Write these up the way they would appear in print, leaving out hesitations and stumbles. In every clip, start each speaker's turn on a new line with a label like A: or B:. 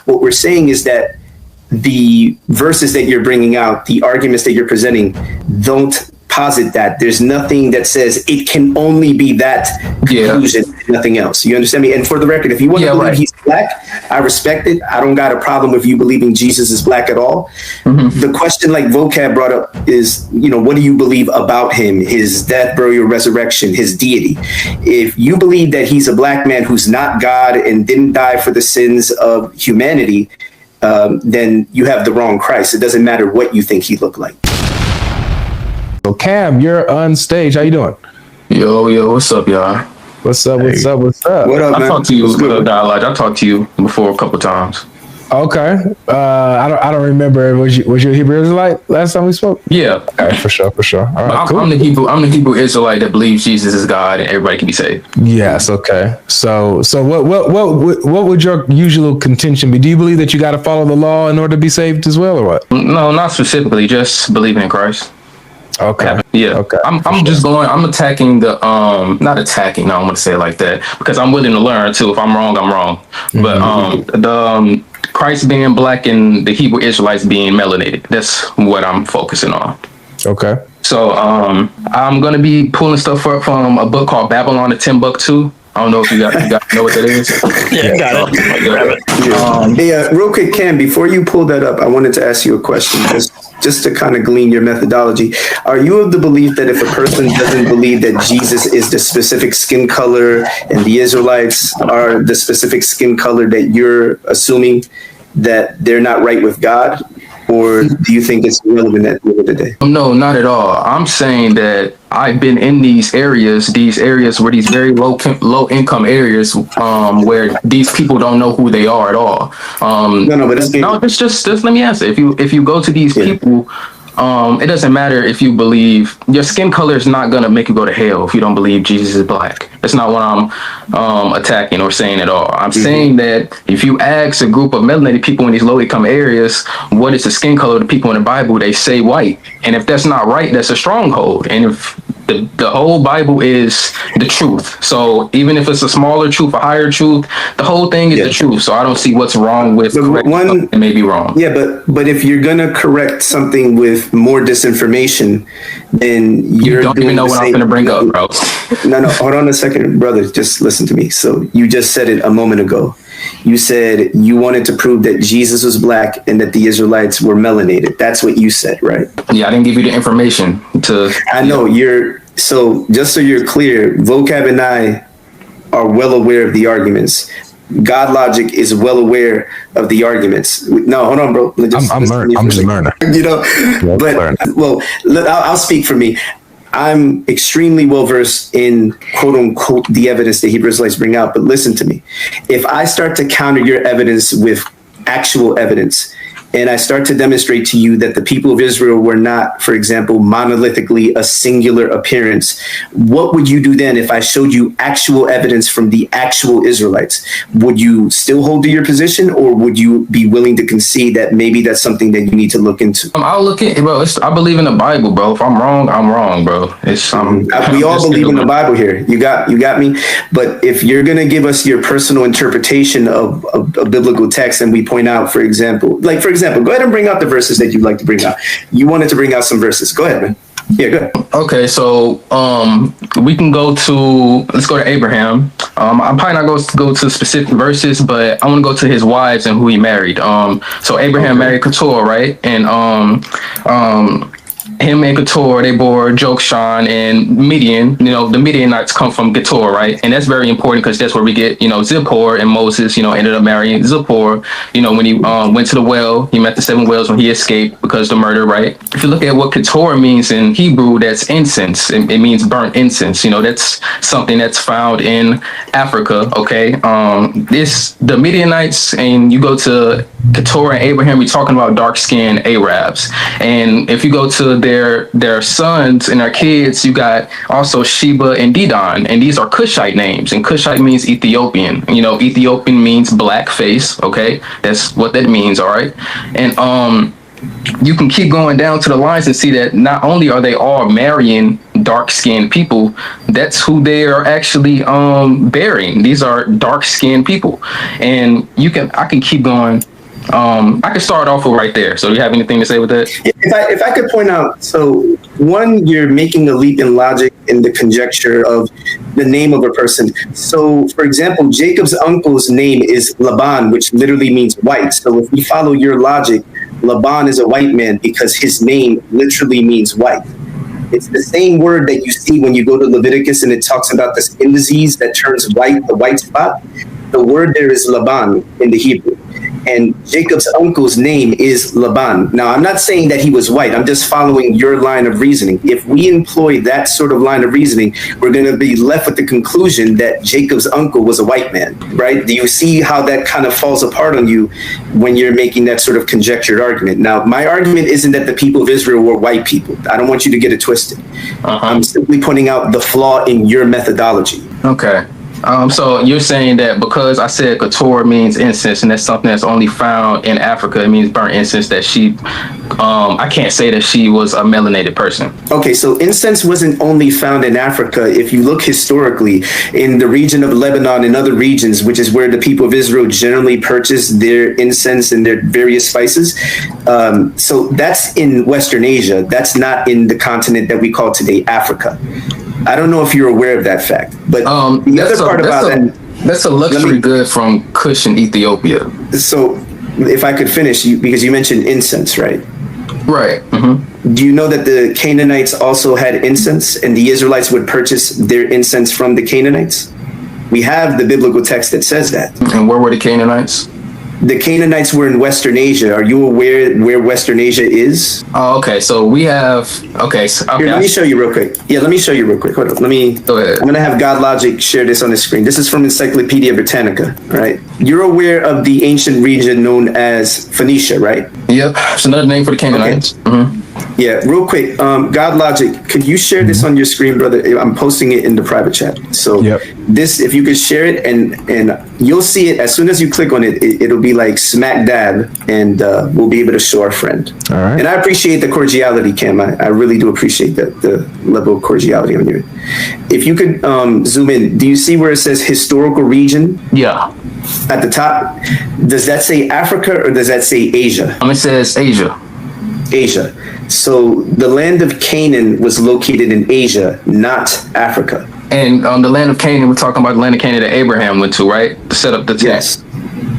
A: What we're saying is that the verses that you're bringing out, the arguments that you're presenting, don't posit that. There's nothing that says it can only be that conclusion, nothing else. You understand me? And for the record, if you want to believe he's black, I respect it. I don't got a problem with you believing Jesus is black at all. The question, like Vocab brought up, is, what do you believe about him, his death, burial, resurrection, his deity? If you believe that he's a black man who's not God and didn't die for the sins of humanity, then you have the wrong Christ. It doesn't matter what you think he looked like.
B: So Cam, you're on stage. How you doing?
C: Yo, what's up, y'all?
B: What's up? What
A: up, man?
C: I talked to you, Godlogic. I talked to you before a couple times.
B: Okay. I don't remember. Was you a Hebrew Israelite last time we spoke?
C: Yeah.
B: Okay, for sure. All right, cool.
C: I'm the Hebrew Israelite that believes Jesus is God and everybody can be saved.
B: Yes. Okay. So what would your usual contention be? Do you believe that you got to follow the law in order to be saved as well, or what?
C: No, not specifically. Just believing in Christ.
B: Okay.
C: Yeah.
B: Okay.
C: I'm attacking the not attacking. No, I don't want to say it like that because I'm willing to learn too. If I'm wrong, I'm wrong. But Christ being black and the Hebrew Israelites being melanated. That's what I'm focusing on.
B: Okay.
C: So I'm gonna be pulling stuff up from a book called Babylon the Timbuktu. I don't know if you got know what that is.
D: Yeah, got it.
A: Hey, real quick, Cam, before you pull that up, I wanted to ask you a question, just to kind of glean your methodology. Are you of the belief that if a person doesn't believe that Jesus is the specific skin color and the Israelites are the specific skin color that you're assuming, that they're not right with God? Or do you think it's irrelevant at the end of the day?
C: No, not at all. I'm saying that I've been in these areas where these very low income areas, where these people don't know who they are at all. Just let me answer. If you go to these people, it doesn't matter if you believe your skin color is not gonna make you go to hell if you don't believe Jesus is black. That's not what I'm attacking or saying at all. I'm saying that if you ask a group of melanated people in these low income areas, what is the skin color of the people in the Bible, they say white. And if that's not right, that's a stronghold. And if the whole Bible is the truth. So even if it's a smaller truth, a higher truth, the whole thing is the truth. So I don't see what's wrong with correcting it may be wrong.
A: Yeah, but if you're gonna correct something with more disinformation, then you
C: don't even know what I'm gonna bring up, bro.
A: No, hold on a second, brother. Just listen to me. So you just said it a moment ago. You said you wanted to prove that Jesus was black and that the Israelites were melanated. That's what you said, right?
C: Yeah, I didn't give you the information to.
A: I know so just so you're clear, Vocab and I are well aware of the arguments. Godlogic is well aware of the arguments. No, hold on, bro.
B: I'm just learning.
A: I'll speak for me. I'm extremely well versed in quote unquote the evidence that Hebrew Israelites bring out. But listen to me. If I start to counter your evidence with actual evidence, and I start to demonstrate to you that the people of Israel were not, for example, monolithically a singular appearance, what would you do then if I showed you actual evidence from the actual Israelites? Would you still hold to your position, or would you be willing to concede that maybe that's something that you need to look into?
C: I'll look at it, bro. I believe in the Bible, bro. If I'm wrong, I'm wrong, bro.
A: We all believe in the Bible here. You got me. But if you're gonna give us your personal interpretation of a biblical text, and we point out, for example, go ahead and bring out the verses that you'd like to bring out. You wanted to bring out some verses. Go ahead, man. Yeah, go ahead.
C: Okay, so we can let's go to Abraham. I'm probably not going to go to specific verses, but I want to go to his wives and who he married. So Abraham married Keturah, right? And him and Keturah, they bore Jokshan and Midian. The Midianites come from Keturah, right? And that's very important because that's where we get, Zippor, and Moses, ended up marrying Zippor. When he went to the well, he met the 7 wells when he escaped because of the murder, right? If you look at what Keturah means in Hebrew, that's incense. It means burnt incense. That's something that's found in Africa, okay? The Midianites, and you go to Keturah and Abraham, you're talking about dark-skinned Arabs. And if you go to their sons and their kids, you got also Sheba and Dedan, and these are Cushite names, and Cushite means Ethiopian. Ethiopian means black face, okay? That's what that means, all right? And you can keep going down to the lines and see that not only are they all marrying dark-skinned people, that's who they are actually bearing. These are dark-skinned people. And I can keep going I can start off with right there. So do you have anything to say with that?
A: If I could point out, so one, you're making a leap in logic in the conjecture of the name of a person. So, for example, Jacob's uncle's name is Laban, which literally means white. So if we follow your logic, Laban is a white man because his name literally means white. It's the same word that you see when you go to Leviticus and it talks about the skin disease that turns white, the white spot. The word there is Laban in the Hebrew. And Jacob's uncle's name is Laban. Now, I'm not saying that he was white. I'm just following your line of reasoning. If we employ that sort of line of reasoning, we're going to be left with the conclusion that Jacob's uncle was a white man, right? Do you see how that kind of falls apart on you when you're making that sort of conjectured argument? Now, my argument isn't that the people of Israel were white people. I don't want you to get it twisted. I'm simply pointing out the flaw in your methodology.
C: Okay. So you're saying that because I said Keturah means incense and that's something that's only found in Africa, it means burnt incense, that she, I can't say that she was a melanated person.
A: Okay, so incense wasn't only found in Africa. If you look historically in the region of Lebanon and other regions, which is where the people of Israel generally purchase their incense and their various spices. So that's in Western Asia. That's not in the continent that we call today Africa. I don't know if you're aware of that fact, but the other part about that,
C: that's a luxury good from Kush in Ethiopia.
A: So if I could finish, because you mentioned incense, right?
C: Right. Mm-hmm.
A: Do you know that the Canaanites also had incense and the Israelites would purchase their incense from the Canaanites? We have the biblical text that says that.
C: And where were the Canaanites?
A: The Canaanites were in Western Asia. Are you aware where Western Asia is?
C: Oh, okay. So we have, okay. So, okay.
A: Here, let me show you real quick. Yeah, let me show you real quick. Hold on.
C: Go ahead.
A: I'm going to have Godlogic share this on the screen. This is from Encyclopedia Britannica, right? You're aware of the ancient region known as Phoenicia, right?
C: Yep. It's another name for the Canaanites. Okay. Mm-hmm.
A: Yeah, real quick. Godlogic, could you share this on your screen, brother? I'm posting it in the private chat. So this, if you could share it, and you'll see it as soon as you click on it, it'll be like smack dab, and we'll be able to show our friend.
B: All right.
A: And I appreciate the cordiality, Cam. I really do appreciate the level of cordiality on you. If you could zoom in, do you see where it says historical region?
C: Yeah.
A: At the top, does that say Africa or does that say Asia?
C: It says Asia.
A: Asia. So the land of Canaan was located in Asia, not Africa.
C: And the land of Canaan, we're talking about the land of Canaan that Abraham went to, right? To set up the tent.
A: Yes.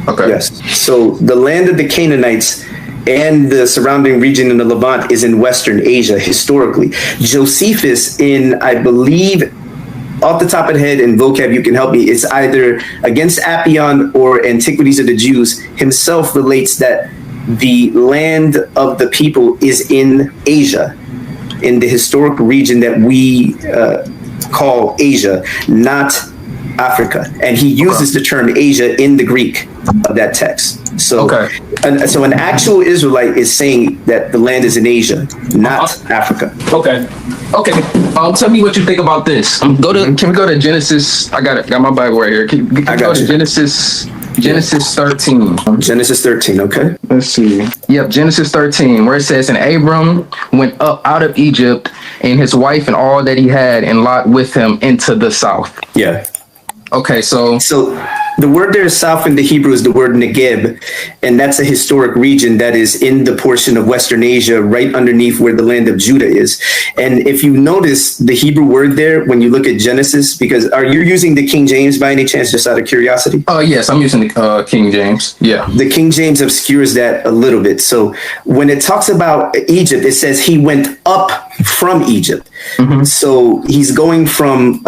C: Okay.
A: Yes. So the land of the Canaanites and the surrounding region in the Levant is in Western Asia historically. Josephus, in, I believe, off the top of the head, and vocab, you can help me, it's either Against Appian or Antiquities of the Jews, himself relates that the land of the people is in Asia, in the historical region that we call Asia, not Africa. And he uses the term Asia in the Greek of that text. So, so an actual Israelite is saying that the land is in Asia, not Africa.
C: Okay. Tell me what you think about this. Can we go to Genesis? I got my Bible right here. Can we go to Genesis 13.
A: Genesis 13, okay.
C: Let's see. Yep, Genesis 13, where it says, and Abram went up out of Egypt, and his wife and all that he had, and Lot with him into the south.
A: Yeah.
C: Okay, so
A: the word there is south in the Hebrew is the word Negeb, and that's a historic region that is in the portion of Western Asia, right underneath where the land of Judah is. And if you notice the Hebrew word there, when you look at Genesis, because are you using the King James by any chance, just out of curiosity?
C: Oh, yes, I'm using the King James. Yeah.
A: The King James obscures that a little bit. So when it talks about Egypt, it says he went up from Egypt. Mm-hmm. So he's going from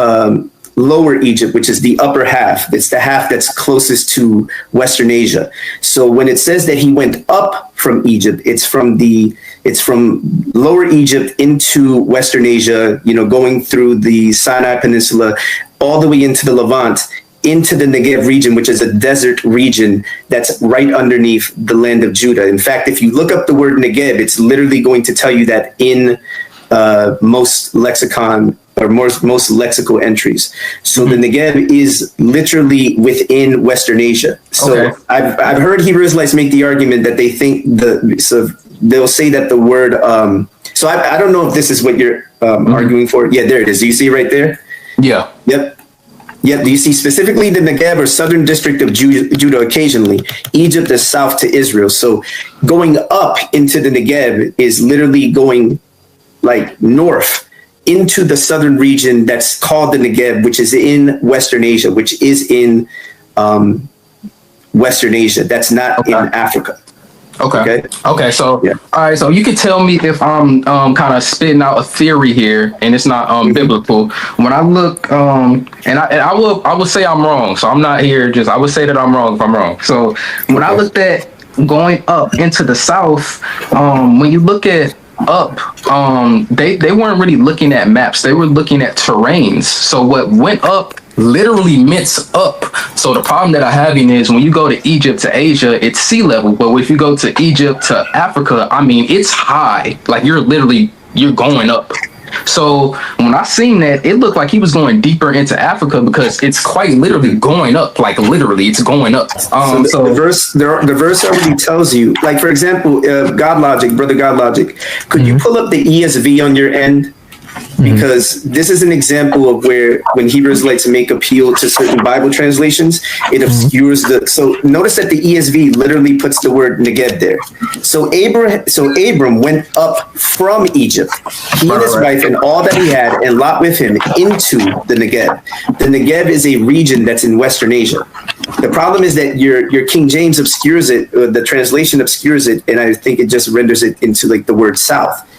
A: Lower Egypt, which is the upper half. It's the half that's closest to Western Asia. So when it says that he went up from Egypt, it's from Lower Egypt into Western Asia, going through the Sinai Peninsula, all the way into the Levant, into the Negeb region, which is a desert region that's right underneath the land of Judah. In fact, if you look up the word Negeb, it's literally going to tell you that in most lexicon or most lexical entries. So the Negeb is literally within Western Asia. So I've heard Hebrew Israelites make the argument that they think they'll say that the word, so I don't know if this is what you're arguing for. Yeah, there it is. Do you see right there?
C: Yeah.
A: Yep. Yet, do you see specifically the Negeb or southern district of Judah occasionally? Egypt is south to Israel. So going up into the Negeb is literally going like north into the southern region that's called the Negeb, which is in Western Asia, which is in Western Asia. That's not in Africa.
C: Okay. So, all right. So you can tell me if I'm kind of spitting out a theory here, and it's not biblical. When I look, and I will say I'm wrong. So I'm not here. I would say that I'm wrong if I'm wrong. So when I looked at going up into the south, when you look at up, they weren't really looking at maps. They were looking at terrains. So what went up literally meant up. So the problem that I'm having is when you go to Egypt to Asia, it's sea level. But if you go to Egypt to Africa, I mean, it's high. Like you're going up. So when I seen that, it looked like he was going deeper into Africa because it's quite literally going up. Like literally, it's going up.
A: So the verse already tells you. Like for example, Godlogic, brother Godlogic, could you pull up the ESV on your end? Because this is an example of where when Hebrews like to make appeal to certain Bible translations, it obscures so notice that the ESV literally puts the word Negeb there. So Abram went up from Egypt, he and his wife and all that he had, and Lot with him, into the Negeb. The Negeb is a region that's in Western Asia. The problem is that your King James obscures it, the translation obscures it, and I think it just renders it into like the word south.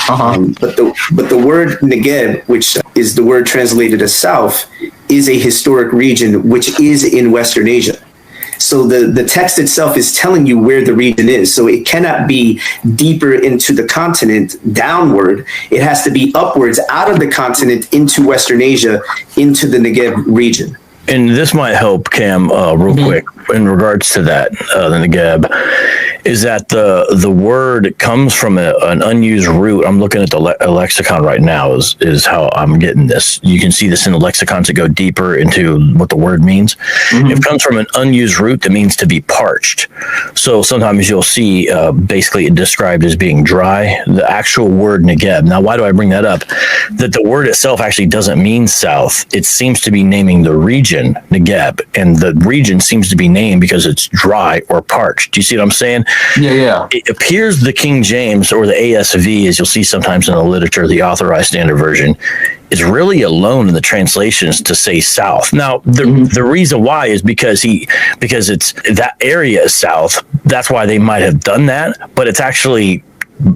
A: But the word Negeb, which is the word translated as south, is a historic region which is in Western Asia. So the text itself is telling you where the region is. So it cannot be deeper into the continent downward. It has to be upwards out of the continent into Western Asia, into the Negeb region.
D: And this might help, Cam, real quick in regards to that, the Negeb, is that the word comes from an unused root. I'm looking at the lexicon right now is how I'm getting this. You can see this in the lexicons that go deeper into what the word means. It comes from an unused root that means to be parched. So sometimes you'll see basically it described as being dry. The actual word Negeb. Now, why do I bring that up? That the word itself actually doesn't mean south. It seems to be naming the region Negeb, and the region seems to be named because it's dry or parched. Do you see what I'm saying?
C: Yeah.
D: It appears the King James or the ASV, as you'll see sometimes in the literature, the Authorized Standard Version, is really alone in the translations to say south. Now, the reason why is because it's that area is south. That's why they might have done that, but it's actually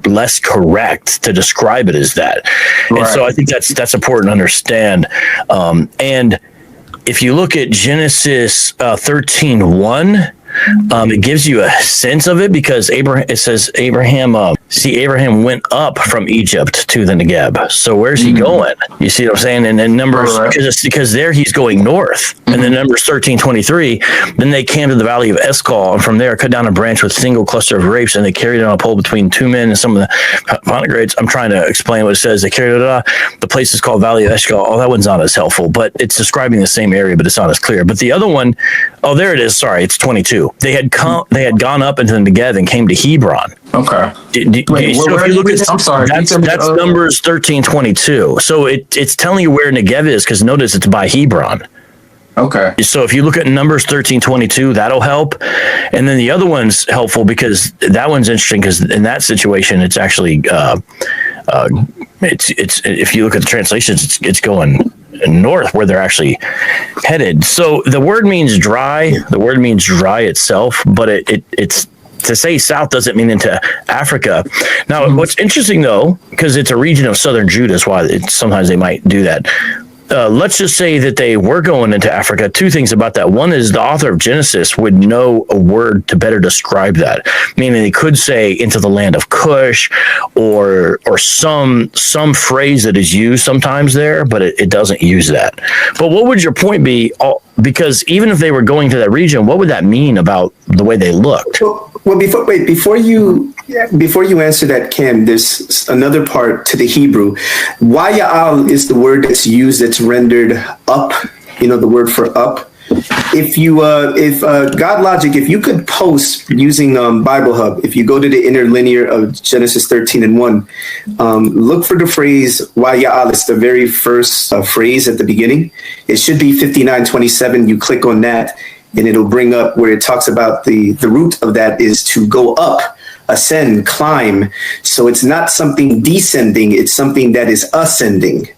D: less correct to describe it as that. Right. And so I think that's important to understand. And if you look at Genesis 13:1, it gives you a sense of it because Abraham Abraham went up from Egypt to the Negeb. So where's he going? You see what I'm saying? And then Numbers, because there he's going north. And then Numbers 13:23, then they came to the valley of Escol, and from there cut down a branch with a single cluster of grapes, and they carried it on a pole between two men and some of the pomegranates. I'm trying to explain what it says. They carried it the place is called Valley of Escol. Oh, that one's not as helpful, but it's describing the same area, but it's not as clear. But the other one, there it is. Sorry, it's 22. They had gone up into the Negev and came to Hebron.
C: Okay.
D: So if you look at, I'm sorry, that's Numbers 13:22. So it's telling you where Negev is because notice it's by Hebron.
C: Okay.
D: So if you look at Numbers 13:22, that'll help. And then the other one's helpful because that one's interesting because in that situation, it's actually it's if you look at the translations, it's going north where they're actually headed. So the word means dry. The word means dry itself, but it's to say south doesn't mean into Africa. Now, what's interesting though, because it's a region of southern Judah, is why sometimes they might do that. Let's just say that they were going into Africa. Two things about that. One is the author of Genesis would know a word to better describe that. Meaning they could say into the land of Cush or some phrase that is used sometimes there, but it doesn't use that. But what would your point be? Because even if they were going to that region, what would that mean about the way they looked?
A: Well, before you answer that, Cam, there's another part to the Hebrew. Waya'al is the word that's used that's rendered up, the word for up. if Godlogic, if you could post using Bible Hub, if you go to the interlinear of Genesis 13:1, look for the phrase Waya'alis, the very first phrase at the beginning. It should be 59:27. You click on that, and it'll bring up where it talks about the root of that is to go up, ascend, climb. So it's not something descending; it's something that is ascending.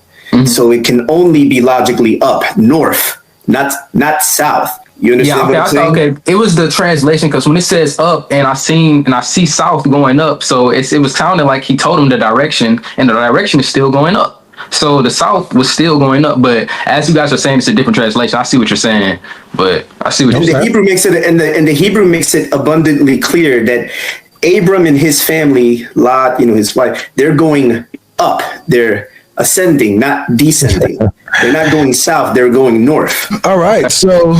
A: So it can only be logically up, north, not south. You understand what I'm saying?
C: Okay. It was the translation, because when it says up and I see south going up, so it was sounding like he told him the direction, and the direction is still going up. So the south was still going up, but as you guys are saying, it's a different translation. I see what you're saying, but I see what you're saying.
A: Hebrew makes it, and the Hebrew makes it abundantly clear that Abram and his family, Lot, his wife, they're going up. They're ascending, not descending. They're not going south, they're going north.
B: All right. So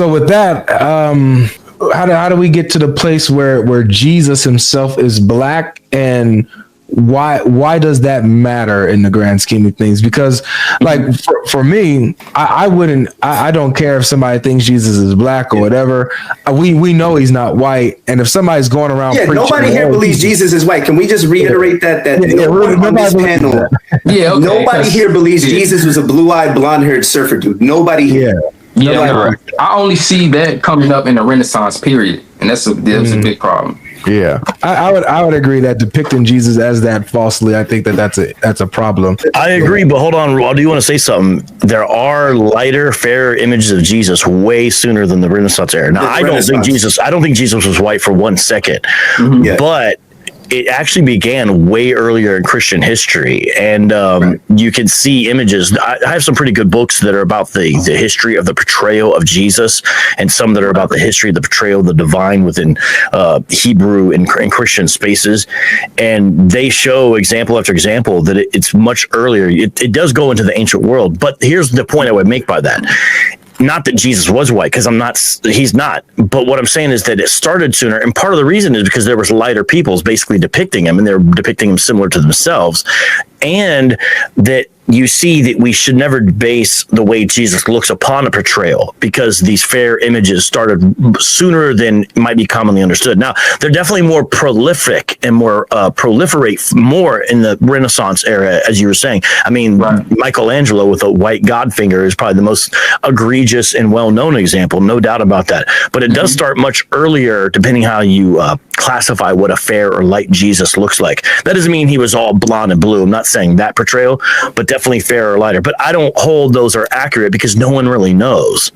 B: with that, how do we get to the place where Jesus himself is black, and why does that matter in the grand scheme of things? Because like for me, I don't care if somebody thinks Jesus is black or whatever. We know he's not white, and if somebody's going around,
A: nobody here believes Jesus is white. Can we just reiterate that nobody on this panel, nobody here believes Jesus was a blue-eyed, blonde-haired surfer dude. Nobody here.
C: I only see that coming up in the Renaissance period, and that's a big problem.
B: Yeah, I would agree that depicting Jesus as that falsely, I think that's a problem.
D: I agree, but hold on, Raw, do you want to say something? There are lighter, fairer images of Jesus way sooner than the Renaissance era. Now, I don't think Jesus was white for 1 second, but it actually began way earlier in Christian history, and you can see images. I have some pretty good books that are about the history of the portrayal of Jesus, and some that are about the history of the portrayal of the divine within Hebrew and Christian spaces, and they show example after example that it's much earlier. It does go into the ancient world, but here's the point I would make by that. Not that Jesus was white, because he's not. But what I'm saying is that it started sooner. And part of the reason is because there was lighter peoples basically depicting him, and they're depicting him similar to themselves. And that you see that we should never base the way Jesus looks upon a portrayal, because these fair images started sooner than might be commonly understood. Now, they're definitely more prolific and more proliferate more in the Renaissance era, as you were saying. I mean, Michelangelo with a white God finger is probably the most egregious and well-known example, no doubt about that. But it does start much earlier, depending how you classify what a fair or light Jesus looks like. That doesn't mean he was all blonde and blue. I'm not saying that portrayal, but definitely fair or lighter. But I don't hold those are accurate, because no one really knows.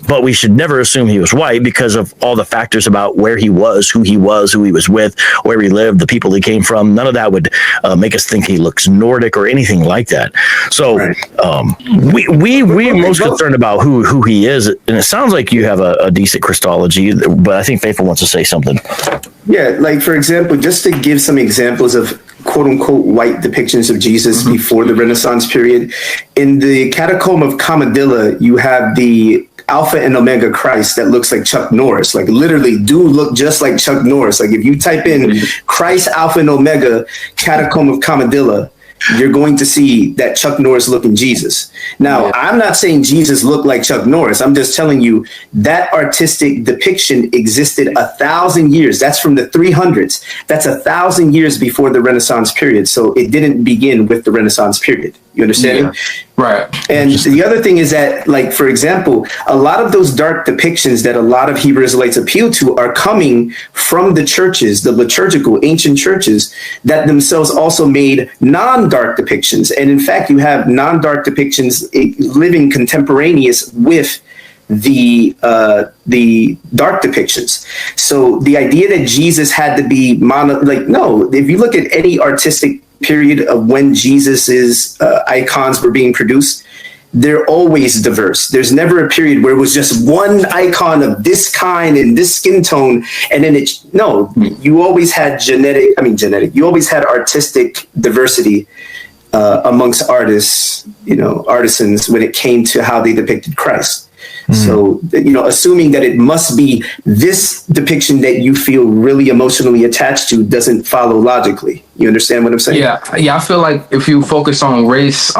D: But we should never assume he was white, because of all the factors about where he was, who he was with, where he lived, the people he came from. None of that would make us think he looks Nordic or anything like that. So we're most concerned about who he is. And it sounds like you have a decent Christology, but I think Faithful wants to say something.
A: Yeah, like for example, just to give some examples of quote unquote white depictions of Jesus before the Renaissance period, in the Catacomb of Kamadilla, you have the Alpha and Omega Christ that looks like Chuck Norris, like literally do look just like Chuck Norris. Like if you type in Christ Alpha and Omega Catacomb of Kamadilla, you're going to see that Chuck Norris looking Jesus. Now, I'm not saying Jesus looked like Chuck Norris. I'm just telling you that artistic depiction existed 1,000 years. That's from the 300s. That's 1,000 years before the Renaissance period. So it didn't begin with the Renaissance period. You understand?
C: Right.
A: And the other thing is that, like, for example, a lot of those dark depictions that a lot of Hebrew Israelites appeal to are coming from the churches, the liturgical ancient churches that themselves also made non-dark depictions. And in fact, you have non-dark depictions living contemporaneous with the dark depictions. So the idea that Jesus had to be no, if you look at any artistic period of when Jesus's icons were being produced, they're always diverse. There's never a period where it was just one icon of this kind and this skin tone, and then you always had you always had artistic diversity amongst artists, artisans, when it came to how they depicted Christ. So, assuming that it must be this depiction that you feel really emotionally attached to doesn't follow logically. You understand what I'm saying?
C: Yeah. I feel like if you focus on race,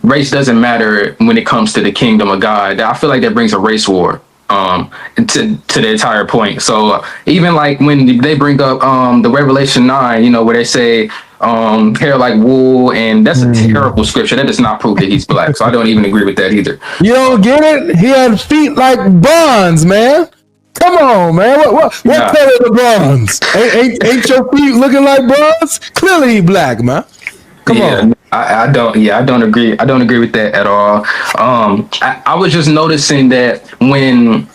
C: race doesn't matter when it comes to the kingdom of God. I feel like that brings a race war to the entire point. So even like when they bring up the Revelation 9, where they say hair like wool, and that's a terrible scripture. That does not prove that he's black. So I don't even agree with that either.
B: You don't get it? He had feet like bronze, man. Come on, man. What color the bronze? Ain't your feet looking like bronze? Clearly he black, man. Come on.
C: I don't agree. I don't agree with that at all. I was just noticing that when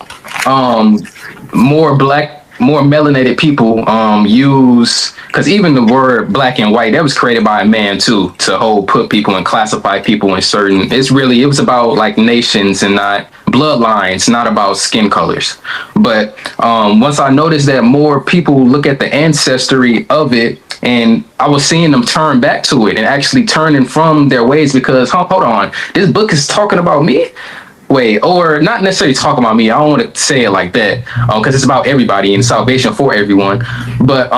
C: more melanated people use, because even the word black and white, that was created by a man too, to put people and classify people in certain, it was about like nations and not bloodlines, not about skin colors. But once I noticed that more people look at the ancestry of it, and I was seeing them turn back to it and actually turning from their ways, because hold on, this book is talking about me. Wait, or not necessarily talking about me. I don't want to say it like that, because it's about everybody and salvation for everyone. But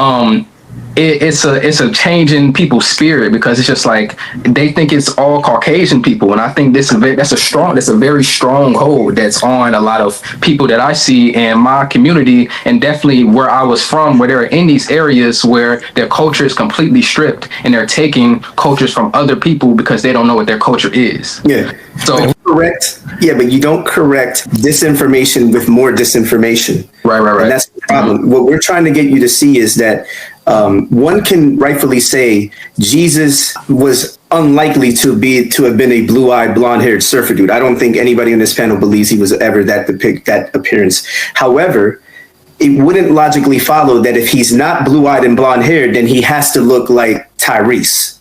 C: it's a change in people's spirit, because it's just like they think it's all Caucasian people, and I think that's a very strong hold that's on a lot of people that I see in my community, and definitely where I was from, where they're in these areas where their culture is completely stripped, and they're taking cultures from other people because they don't know what their culture is.
A: Yeah.
C: So
A: correct. Yeah, but you don't correct disinformation with more disinformation. Right. And that's the problem. What we're trying to get you to see is that one can rightfully say Jesus was unlikely to have been a blue-eyed, blonde-haired surfer dude. I don't think anybody on this panel believes he was ever that appearance. However, it wouldn't logically follow that if he's not blue-eyed and blonde-haired, then he has to look like Tyrese.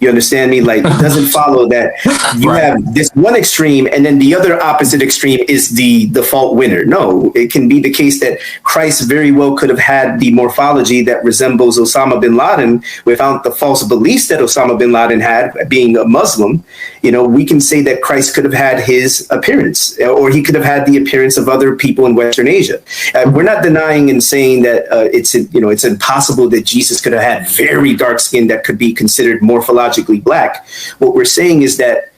A: You understand me? Like, it doesn't follow that you have this one extreme and then the other opposite extreme is the default winner. No, it can be the case that Christ very well could have had the morphology that resembles Osama bin Laden without the false beliefs that Osama bin Laden had, being a Muslim. We can say that Christ could have had his appearance, or he could have had the appearance of other people in Western Asia. We're not denying and saying that it's impossible that Jesus could have had very dark skin that could be considered morphologically black. What we're saying is that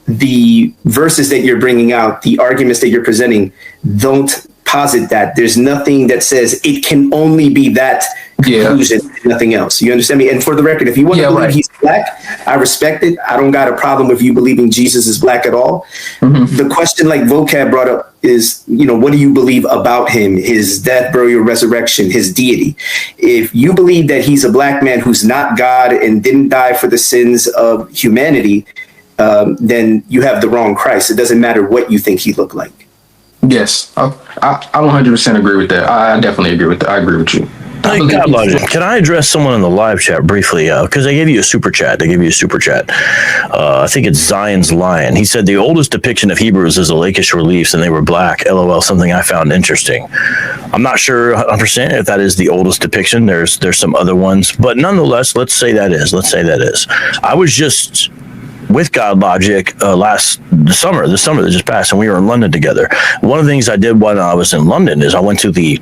A: the verses that you're bringing out, the arguments that you're presenting, don't posit that. There's nothing that says it can only be that conclusion, nothing else. You understand me? And for the record, if you want to believe he's black, I respect it. I don't got a problem with you believing Jesus is black at all. Mm-hmm. The question, like Vocab brought up, is, what do you believe about him, his death, burial, resurrection, his deity? If you believe that he's a black man who's not God and didn't die for the sins of humanity, then you have the wrong Christ. It doesn't matter what you think he looked like.
C: Yes, I 100% agree with that. I definitely agree with that. I agree with you.
D: Hey, Godlogic, can I address someone in the live chat briefly? Because they gave you a super chat. I think it's Zion's Lion. He said the oldest depiction of Hebrews is the Lakish reliefs, and they were black. LOL, something I found interesting. I'm not sure 100% if that is the oldest depiction. There's some other ones, but nonetheless, let's say that is. I was just with Godlogic the summer that just passed, and we were in London together. One of the things I did when I was in London is I went to the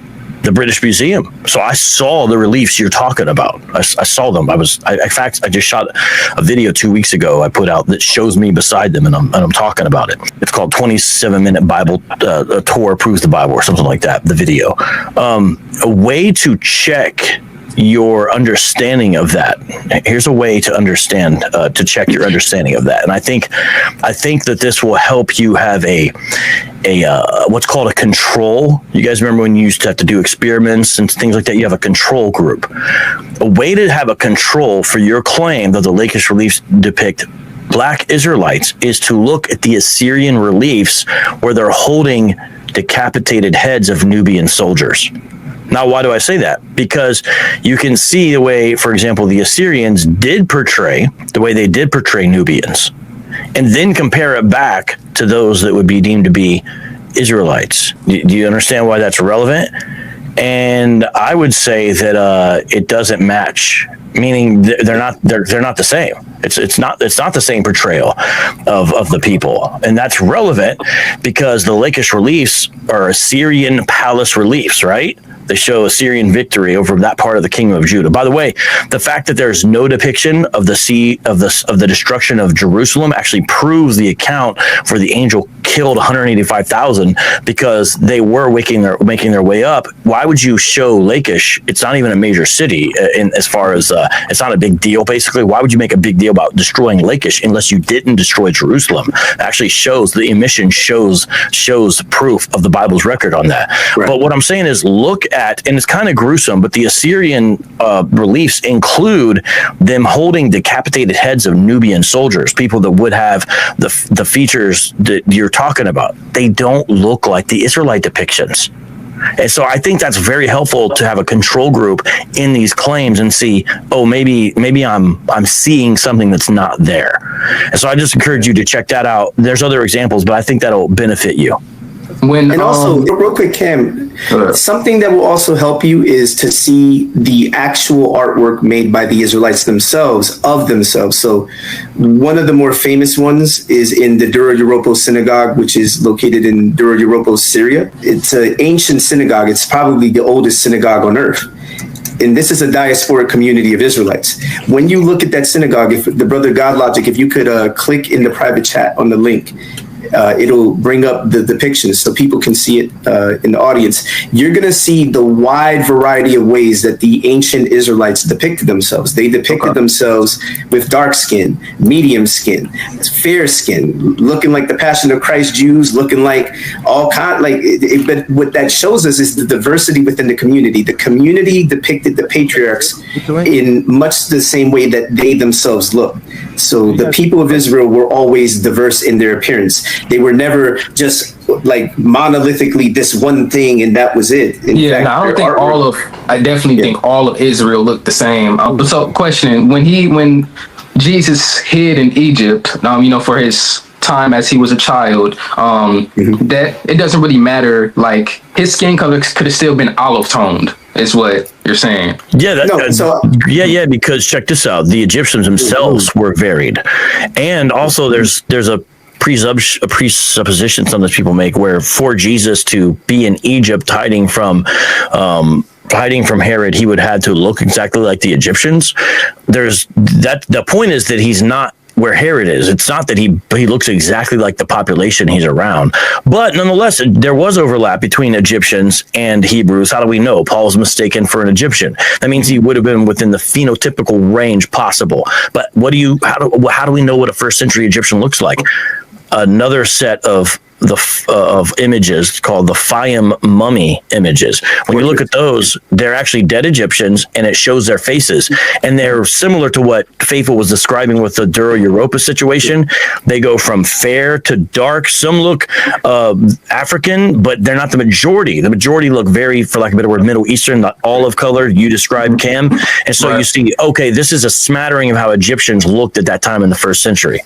D: British Museum. So I saw the reliefs you're talking about. I saw them. In fact, I just shot a video 2 weeks ago I put out that shows me beside them, and I'm talking about it. It's called 27-minute Bible tour proves the Bible, or something like that, the video. A way to check your understanding of that. Here's a way to understand, to check your understanding of that. And I think that this will help you have a what's called a control. You guys remember when you used to have to do experiments and things like that? You have a control group. A way to have a control for your claim that the Lakish reliefs depict black Israelites is to look at the Assyrian reliefs where they're holding decapitated heads of Nubian soldiers. Now, why do I say that? Because you can see the way, for example, the Assyrians did portray Nubians, and then compare it back to those that would be deemed to be Israelites. Do you understand why that's relevant? And I would say that it doesn't match, meaning they're not the same. It's not the same portrayal of the people, and that's relevant because the Lachish reliefs are Assyrian palace reliefs, right? They show Assyrian victory over that part of the kingdom of Judah. By the way, the fact that there's no depiction of the destruction of Jerusalem actually proves the account for the angel killed 185,000 because they were making their way up. Why would you show Lachish? It's not even a major city as far as it's not a big deal. Basically, why would you make a big deal about destroying Lachish unless you didn't destroy Jerusalem? It actually shows the emission shows proof of the Bible's record on that. Right. But what I'm saying is look at, and it's kind of gruesome, but the Assyrian reliefs include them holding decapitated heads of Nubian soldiers, people that would have the features that you're talking about. They don't look like the Israelite depictions. And so I think that's very helpful to have a control group in these claims and see, oh, maybe I'm seeing something that's not there. And so I just encourage you to check that out. There's other examples, but I think that'll benefit you.
A: Also, real quick, Cam, something that will also help you is to see the actual artwork made by the Israelites themselves, of themselves. So one of the more famous ones is in the Dura Europos Synagogue, which is located in Dura Europos, Syria. It's an ancient synagogue. It's probably the oldest synagogue on earth. And this is a diasporic community of Israelites. When you look at that synagogue, if the brother Godlogic, if you could click in the private chat on the link, it'll bring up the depictions so people can see it in the audience. You're going to see the wide variety of ways that the ancient Israelites depicted themselves. They depicted themselves with dark skin, medium skin, fair skin, looking like the Passion of Christ Jews, looking like all kind. But what that shows us is the diversity within the community. The community depicted the patriarchs in much the same way that they themselves look. So the people of Israel were always diverse in their appearance. They were never just like monolithically this one thing and that was it. In fact,
C: I definitely think all of Israel looked the same. So question, when Jesus hid in Egypt, for his time as he was a child, that it doesn't really matter. Like his skin color could have still been olive toned, is what you're saying.
D: Yeah, because check this out: the Egyptians themselves were varied, and also there's a presupposition some of those people make where for Jesus to be in Egypt hiding from Herod, he would have to look exactly like the Egyptians. The point is that he's not where Herod is. It's not that he looks exactly like the population he's around, but nonetheless, there was overlap between Egyptians and Hebrews. How do we know? Paul's mistaken for an Egyptian. That means he would have been within the phenotypical range possible. But how do we know what a first century Egyptian looks like? Another set of images called the Fayum mummy images. When you look at those, they're actually dead Egyptians, and it shows their faces. And they're similar to what Faithful was describing with the Dura Europa situation. They go from fair to dark. Some look African, but they're not the majority. The majority look very, for lack of a better word, Middle Eastern, that olive color you described, Cam. And so you see, okay, this is a smattering of how Egyptians looked at that time in the first century.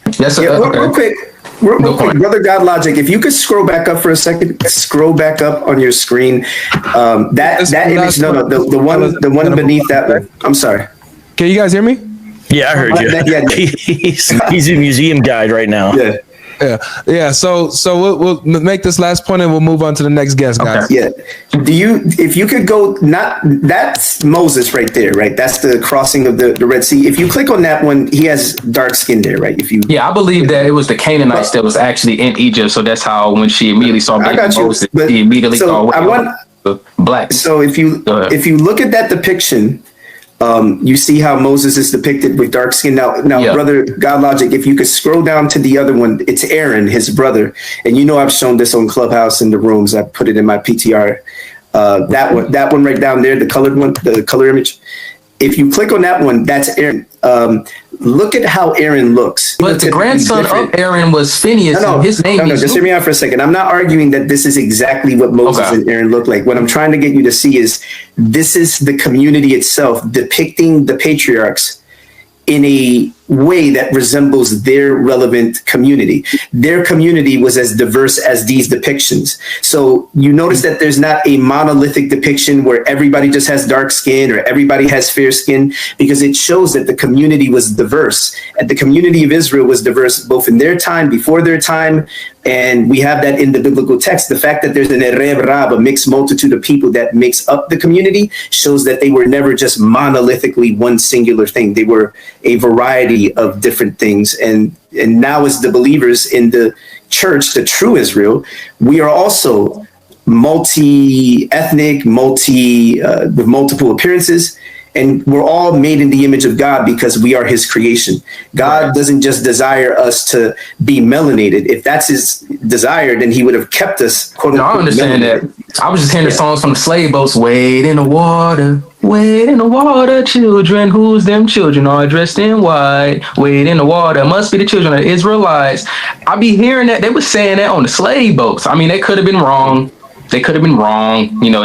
A: Real quick, Brother Godlogic, if you could scroll back up for a second, scroll back up on your screen. That image, the one beneath that one. I'm sorry.
B: Can you guys hear me?
D: Yeah, I heard you. He's a museum guide right now.
B: Yeah. So we'll make this last point and we'll move on to the next guest, guys.
A: Okay. Yeah. If you could go, that's Moses right there, right? That's the crossing of the Red Sea. If you click on that one, he has dark skin there, right?
C: I believe that it was the Canaanites that was actually in Egypt. So that's how when she immediately saw Moses, he immediately saw black.
A: So if you look at that depiction, you see how Moses is depicted with dark skin. Now, Brother Godlogic, if you could scroll down to the other one, it's Aaron, his brother. And I've shown this on Clubhouse in the rooms. I put it in my PTR. That one right down there, the colored one, the color image. If you click on that one, that's Aaron. Look at how Aaron looks.
C: But the grandson of Aaron was Phineas. His name
A: just hear me out for a second. I'm not arguing that this is exactly what Moses and Aaron look like. What I'm trying to get you to see is this is the community itself depicting the patriarchs in a way that resembles their relevant community. Their community was as diverse as these depictions. So you notice that there's not a monolithic depiction where everybody just has dark skin or everybody has fair skin, because it shows that the community was diverse. And the community of Israel was diverse both in their time, before their time, and we have that in the biblical text. The fact that there's an Ereb Rab, a mixed multitude of people that makes up the community, shows that they were never just monolithically one singular thing. They were a variety of different things. And now as the believers in the church, the true Israel, we are also multi-ethnic, with multiple appearances. And we're all made in the image of God because we are his creation. God doesn't just desire us to be melanated. If that's his desire, then he would have kept us, quote unquote,
C: I understand
A: melanated.
C: that. I was just hearing the songs from the slave boats. Wade in the water, children. Who's them children are dressed in white? Wade in the water. Must be the children of Israelites. I be hearing that. They were saying that on the slave boats. I mean, they could have been wrong. You know,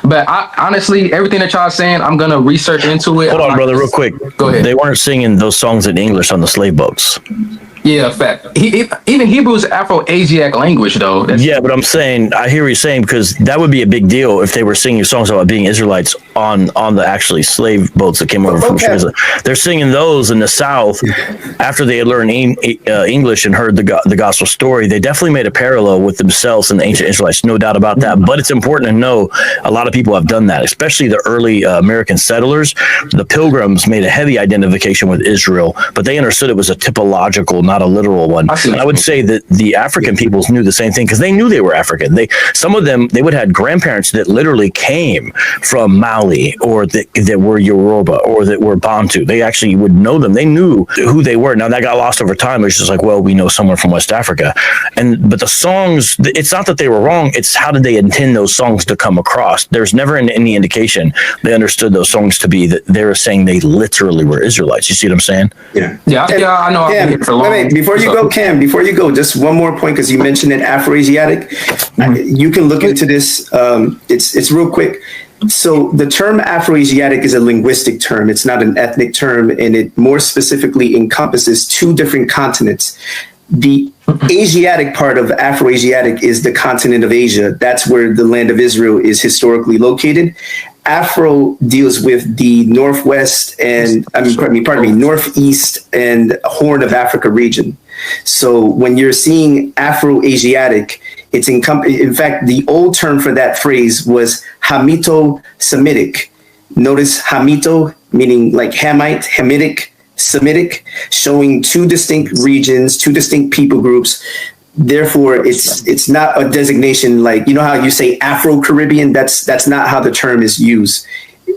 C: but I honestly, everything that y'all saying, I'm going to research into it.
D: Hold on, brother, real quick.
C: Go ahead.
D: They weren't singing those songs in English on the slave boats.
C: Yeah, fact. Even Hebrew is Afro-Asiatic language, though.
D: Yeah, but I'm saying, I hear what you're saying, because that would be a big deal if they were singing songs about being Israelites on the actually slave boats that came over from Switzerland. They're singing those in the South after they had learned English and heard the gospel story. They definitely made a parallel with themselves and the ancient Israelites, no doubt about that. But it's important to know a lot of people have done that, especially the early American settlers. The Pilgrims made a heavy identification with Israel, but they understood it was a typological, not a literal one. And I would say that the African peoples knew the same thing because they knew they were African. Some of them would have had grandparents that literally came from Mali, or that were Yoruba, or that were Bantu. They actually would know them. They knew who they were. Now that got lost over time. It was just like, well, we know someone from West Africa. But the songs, it's not that they were wrong. It's how did they intend those songs to come across? There's never any indication they understood those songs to be that they were saying they literally were Israelites. You see what I'm saying?
A: Yeah.
C: I know.
A: Cam, before you go, just one more point, because you mentioned it, Afro-Asiatic. You can look into this. It's real quick. So the term Afro-Asiatic is a linguistic term. It's not an ethnic term, and it more specifically encompasses two different continents. The Asiatic part of Afro-Asiatic is the continent of Asia. That's where the land of Israel is historically located. Afro deals with the northwest and northeast and Horn of Africa region. So when you're seeing Afro-Asiatic, it's in fact, the old term for that phrase was Hamito-Semitic. Notice Hamito, meaning like Hamite, Hamitic, Semitic, showing two distinct regions, two distinct people groups. Therefore, it's not a designation like, you know how you say Afro-Caribbean? That's not how the term is used.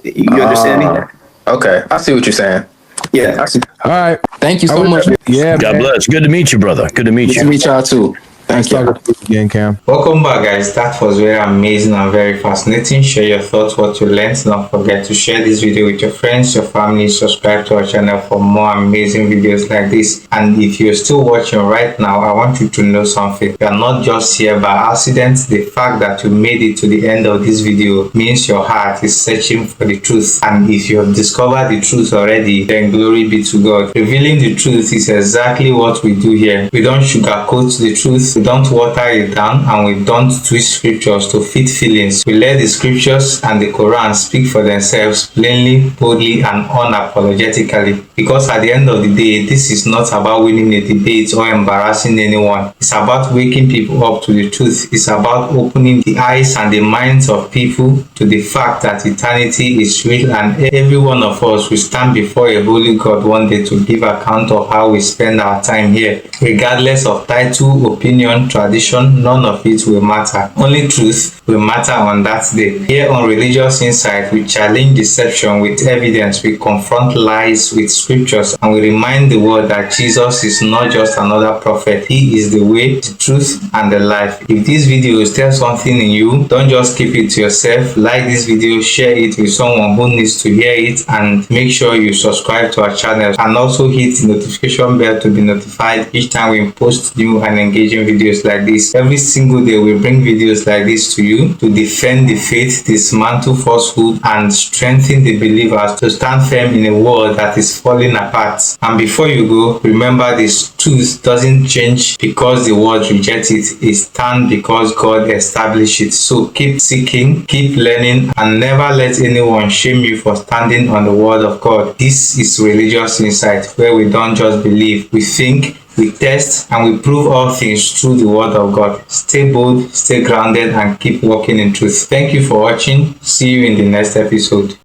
A: You understand me?
C: Okay, I see what you're saying.
A: Yeah.
C: I see.
B: All right.
C: Thank you so much.
B: Yeah.
D: God bless. Good to meet you, brother. Good to meet you.
C: Good to meet y'all too. Thank you.
B: Again, Cam.
E: Welcome back, guys. That was very amazing and very fascinating. Share your thoughts, what you learned. Don't forget to share this video with your friends, your family. Subscribe to our channel for more amazing videos like this. And if you're still watching right now, I want you to know something. You are not just here by accident. The fact that you made it to the end of this video means your heart is searching for the truth. And if you have discovered the truth already, then glory be to God. Revealing the truth is exactly what we do here. We don't sugarcoat the truth. We don't water it down, and we don't twist scriptures to fit feelings. We let the scriptures and the Quran speak for themselves plainly, boldly, and unapologetically. Because at the end of the day, this is not about winning a debate or embarrassing anyone. It's about waking people up to the truth. It's about opening the eyes and the minds of people to the fact that eternity is real, and every one of us will stand before a holy God one day to give account of how we spend our time here. Regardless of title, opinion, tradition, none of it will matter. Only truth will matter on that day. Here on Religious Insight, we challenge deception with evidence, we confront lies with scriptures, and we remind the world that Jesus is not just another prophet. He is the way, the truth, and the life. If this video tells something in you, don't just keep it to yourself. Like this video, share it with someone who needs to hear it, and make sure you subscribe to our channel and also hit the notification bell to be notified each time time we post new and engaging videos like this. Every single day we bring videos like this to you to defend the faith, dismantle falsehood, and strengthen the believers to stand firm in a world that is falling apart. And before you go, remember this: truth doesn't change because the world rejects it. It stands because God established it. So keep seeking, keep learning, and never let anyone shame you for standing on the word of God. This is Religious Insight, where we don't just believe, we think, we test, and we prove all things through the word of God. Stay bold, stay grounded, and keep walking in truth. Thank you for watching. See you in the next episode.